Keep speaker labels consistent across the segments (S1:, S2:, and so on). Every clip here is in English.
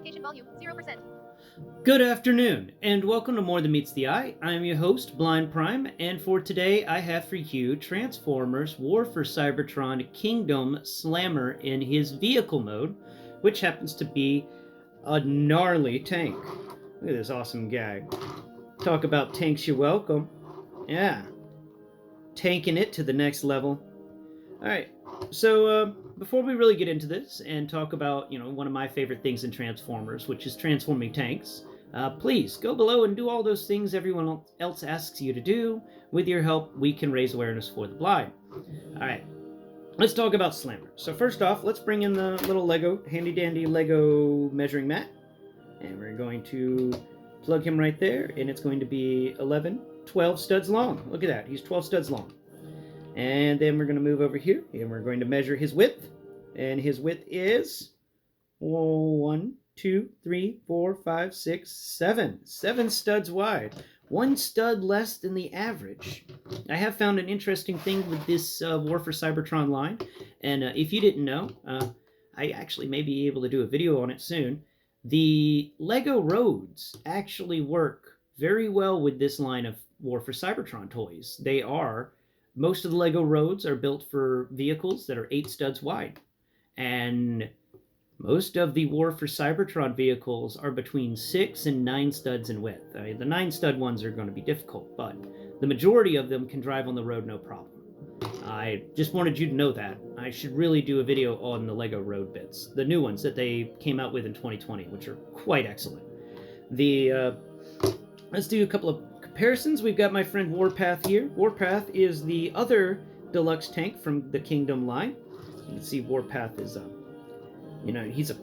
S1: Magnification volume 0%.
S2: Good afternoon, and welcome to More Than Meets the Eye. I'm your host, Blind Prime, and for today I have for you Transformers War for Cybertron Kingdom Slammer in his vehicle mode, which happens to be a gnarly tank. Look at this awesome guy. Talk about tanks, you're welcome. Yeah. Tanking it to the next level. Alright, so before we really get into this and talk about, one of my favorite things in Transformers, which is transforming tanks, please go below and do all those things everyone else asks you to do. With your help, we can raise awareness for the blind. Alright, let's talk about Slammer. So first off, let's bring in the little handy-dandy Lego measuring mat. And we're going to plug him right there, and it's going to be 12 studs long. Look at that, he's 12 studs long. And then we're going to move over here, and we're going to measure his width. And his width is 1, 2, 3, 4, 5, 6, 7. 7 studs wide. 1 stud less than the average. I have found an interesting thing with this War for Cybertron line. And if you didn't know, I actually may be able to do a video on it soon. The Lego roads actually work very well with this line of War for Cybertron toys. Most of the Lego roads are built for vehicles that are 8 studs wide. And most of the War for Cybertron vehicles are between 6 and 9 studs in width. I mean, the 9 stud ones are going to be difficult, but the majority of them can drive on the road no problem. I just wanted you to know that. I should really do a video on the Lego road bits. The new ones that they came out with in 2020, which are quite excellent. Let's do a couple of comparisons. We've got my friend Warpath here. Warpath is the other deluxe tank from the Kingdom line. You can see Warpath is, he's a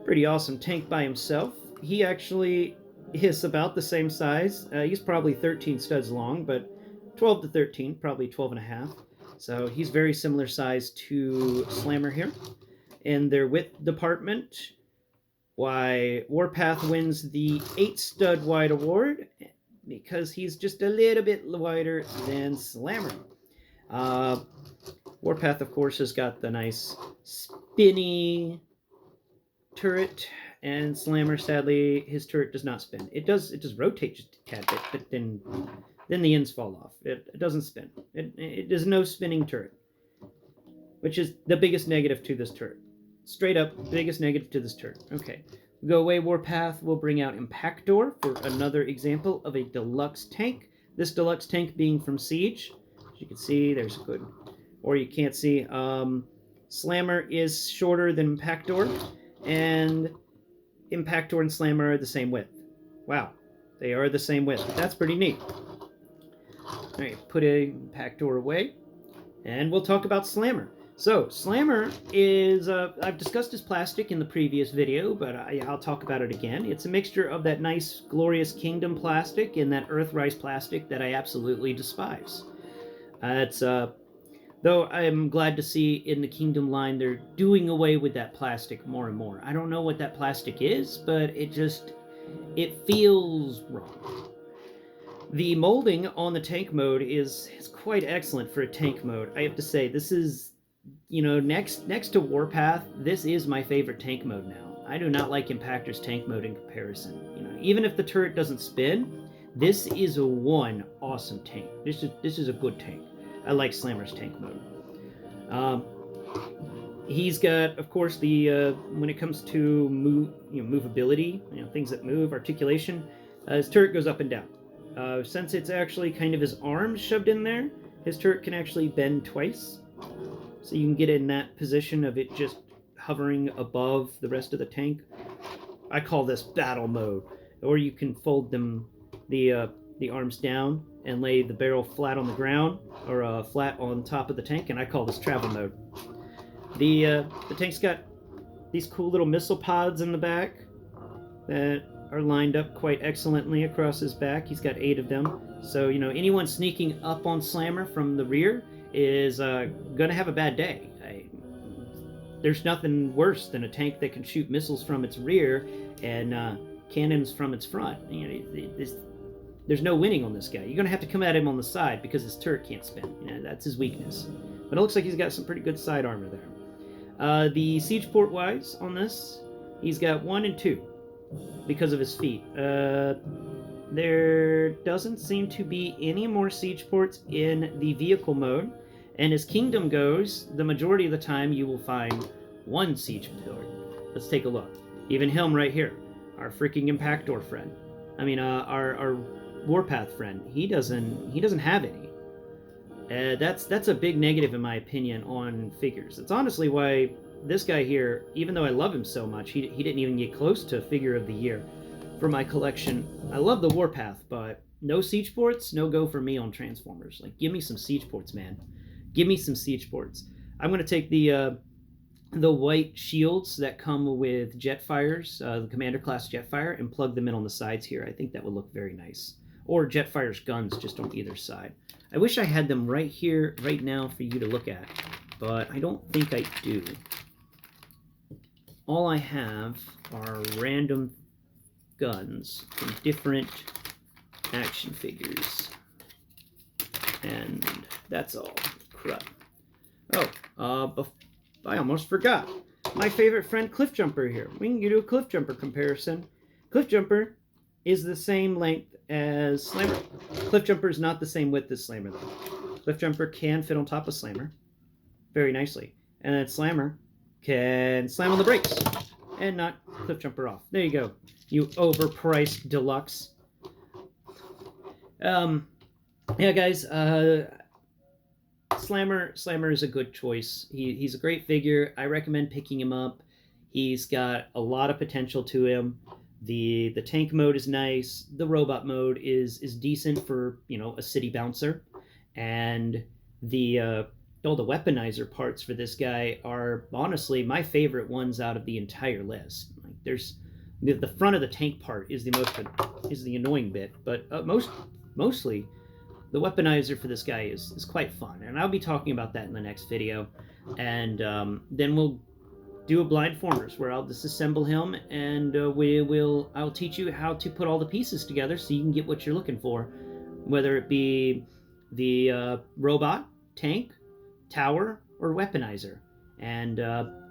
S2: pretty awesome tank by himself. He actually is about the same size. He's probably 13 studs long, but 12 to 13, probably 12 and a half. So he's very similar size to Slammer here. In their width department, Warpath wins the 8 stud wide award, because he's just a little bit wider than Slammer. Warpath, of course, has got the nice spinny turret, and Slammer, sadly, his turret does not spin. It does rotate just a tad bit, but then the ends fall off. It doesn't spin. It is no spinning turret, which is the biggest negative to this turret. Straight up, biggest negative to this turret. Okay. Go away, Warpath. We'll bring out Impactor for another example of a deluxe tank. This deluxe tank being from Siege. As you can see, there's a good, or you can't see. Slammer is shorter than Impactor, and Impactor and Slammer are the same width. Wow, they are the same width. That's pretty neat. All right, put Impactor away, and we'll talk about Slammer. So, Slammer is, I've discussed his plastic in the previous video, but I'll talk about it again. It's a mixture of that nice, glorious Kingdom plastic and that Earthrise plastic that I absolutely despise. Though I'm glad to see in the Kingdom line they're doing away with that plastic more and more. I don't know what that plastic is, but it feels wrong. The molding on the tank mode is quite excellent for a tank mode. I have to say, this is, next to Warpath, this is my favorite tank mode now. I do not like Impactor's tank mode in comparison. Even if the turret doesn't spin, this is one awesome tank. This is a good tank. I like Slammer's tank mode. He's got, of course, the when it comes to movability, things that move, articulation, his turret goes up and down. Since it's actually kind of his arms shoved in there, his turret can actually bend twice. So you can get in that position of it just hovering above the rest of the tank. I call this battle mode. Or you can fold the arms down and lay the barrel flat on the ground, or flat on top of the tank, and I call this travel mode. The tank's got these cool little missile pods in the back that are lined up quite excellently across his back. He's got 8 of them. So, anyone sneaking up on Slammer from the rear is going to have a bad day. There's nothing worse than a tank that can shoot missiles from its rear and cannons from its front. There's no winning on this guy. You're going to have to come at him on the side because his turret can't spin. That's his weakness. But it looks like he's got some pretty good side armor there. The siege port wise on this, he's got 1 and 2. because of his feet. There doesn't seem to be any more siege ports in the vehicle mode, and as Kingdom goes, the majority of the time you will find one siege port. Let's take a look. Even him right here, our freaking Impactor friend. I mean, our Warpath friend. He doesn't have any. That's a big negative in my opinion on figures. It's honestly why this guy here, even though I love him so much, he didn't even get close to figure of the year for my collection. I love the Warpath, but no siege ports, no go for me on Transformers. Like, give me some siege ports, man. Give me some siege ports. I'm gonna take the white shields that come with Jetfires, the Commander class Jetfire, and plug them in on the sides here. I think that would look very nice. Or Jetfire's guns just on either side. I wish I had them right here, right now for you to look at, but I don't think I do. All I have are random guns from different action figures. And that's all. Crap. Oh, I almost forgot. My favorite friend, Cliffjumper here. We can do a Cliffjumper comparison. Cliffjumper is the same length as Slammer. Cliffjumper is not the same width as Slammer, though. Cliffjumper can fit on top of Slammer very nicely. And then Slammer can slam on the brakes and knock Cliffjumper off. There you go, you overpriced deluxe. Yeah, guys, Slammer is a good choice. He's a great figure. I recommend picking him up. He's got a lot of potential to him. The tank mode is nice. The robot mode is decent for, you know, a city bouncer. And the weaponizer parts for this guy are honestly my favorite ones out of the entire list. Like, there's the front of the tank part is the annoying bit, but mostly the weaponizer for this guy is quite fun, and I'll be talking about that in the next video. And then we'll do a blind formers where I'll disassemble him, and I'll teach you how to put all the pieces together so you can get what you're looking for, whether it be the robot, tank, tower, or weaponizer. And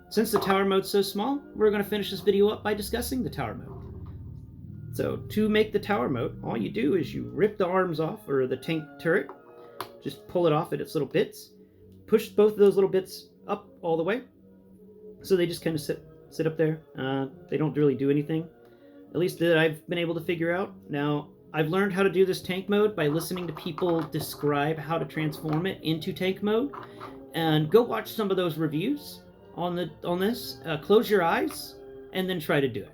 S2: since the tower mode's so small, we're going to finish this video up by discussing the tower mode. So to make the tower mode, all you do is you rip the arms off, or the tank turret, just pull it off at its little bits, push both of those little bits up all the way, so they just kind of sit up there. They don't really do anything, at least that I've been able to figure out. Now, I've learned how to do this tank mode by listening to people describe how to transform it into tank mode, and go watch some of those reviews on this. Close your eyes and then try to do it.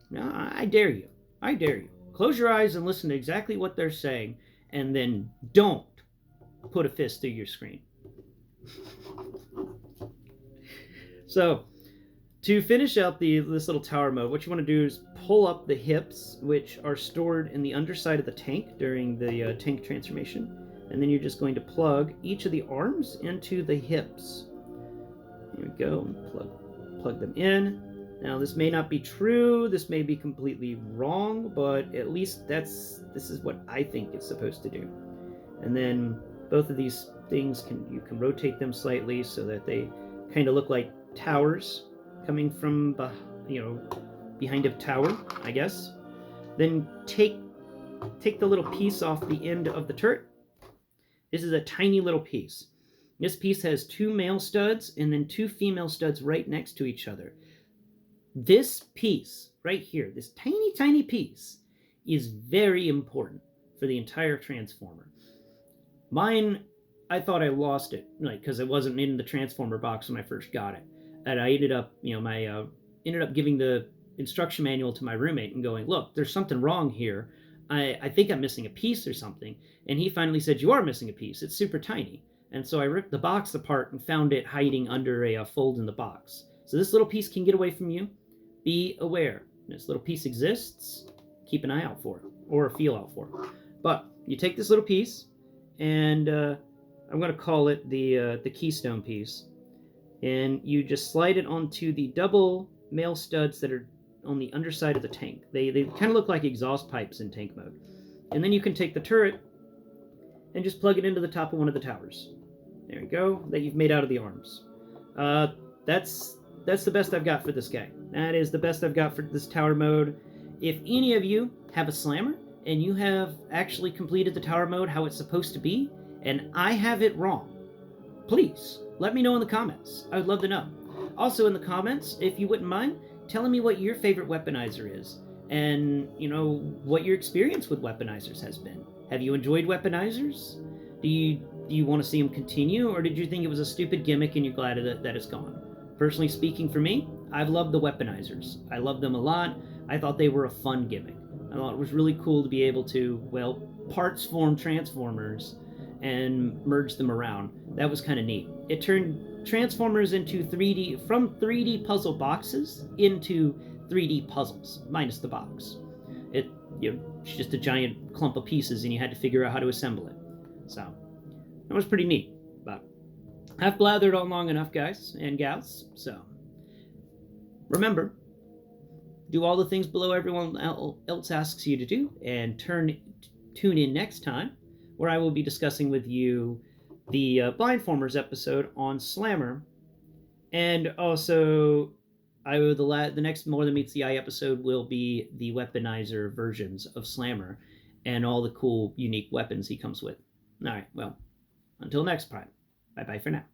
S2: Now, I dare you. I dare you. Close your eyes and listen to exactly what they're saying, and then don't put a fist through your screen. So, to finish out this little tower mode, what you want to do is pull up the hips, which are stored in the underside of the tank during the tank transformation, and then you're just going to plug each of the arms into the hips. Here we go, plug them in. Now, this may not be true, this may be completely wrong, but at least this is what I think it's supposed to do. And then both of these things, you can rotate them slightly so that they kind of look like towers coming from behind a tower, I guess. Then take the little piece off the end of the turret. This is a tiny little piece. This piece has 2 male studs and then 2 female studs right next to each other. This piece right here, this tiny piece, is very important for the entire Transformer. Mine, I thought I lost it, because it wasn't in the Transformer box when I first got it. And I ended up, ended up giving the instruction manual to my roommate and going, look, there's something wrong here. I think I'm missing a piece or something. And he finally said, you are missing a piece. It's super tiny. And so I ripped the box apart and found it hiding under a fold in the box. So this little piece can get away from you. Be aware. This little piece exists. Keep an eye out for it, or a feel out for it. But you take this little piece, and I'm going to call it the Keystone Piece, and you just slide it onto the double male studs that are on the underside of the tank. They kind of look like exhaust pipes in tank mode. And then you can take the turret and just plug it into the top of one of the towers. There you go, that you've made out of the arms. That's the best I've got for this guy. That is the best I've got for this tower mode. If any of you have a slammer and you have actually completed the tower mode how it's supposed to be, and I have it wrong, please let me know in the comments. I would love to know. Also in the comments, if you wouldn't mind, telling me what your favorite weaponizer is, and what your experience with weaponizers has been. Have you enjoyed weaponizers? Do you want to see them continue, or did you think it was a stupid gimmick and you're glad that it's gone? Personally speaking, for me, I've loved the weaponizers. I love them a lot. I thought they were a fun gimmick. I thought it was really cool to be able to, well, parts form transformers and merge them around. That was kind of neat. It turned transformers into 3D, from 3D puzzle boxes into 3D puzzles, minus the box. It's just a giant clump of pieces, and you had to figure out how to assemble it. So that was pretty neat. But I've blathered on long enough, guys and gals. So remember, do all the things below everyone else asks you to do, and tune in next time, where I will be discussing with you the Blindformers episode on Slammer, and also the next More Than Meets the Eye episode will be the weaponizer versions of Slammer and all the cool, unique weapons he comes with. All right, well, until next time, bye-bye for now.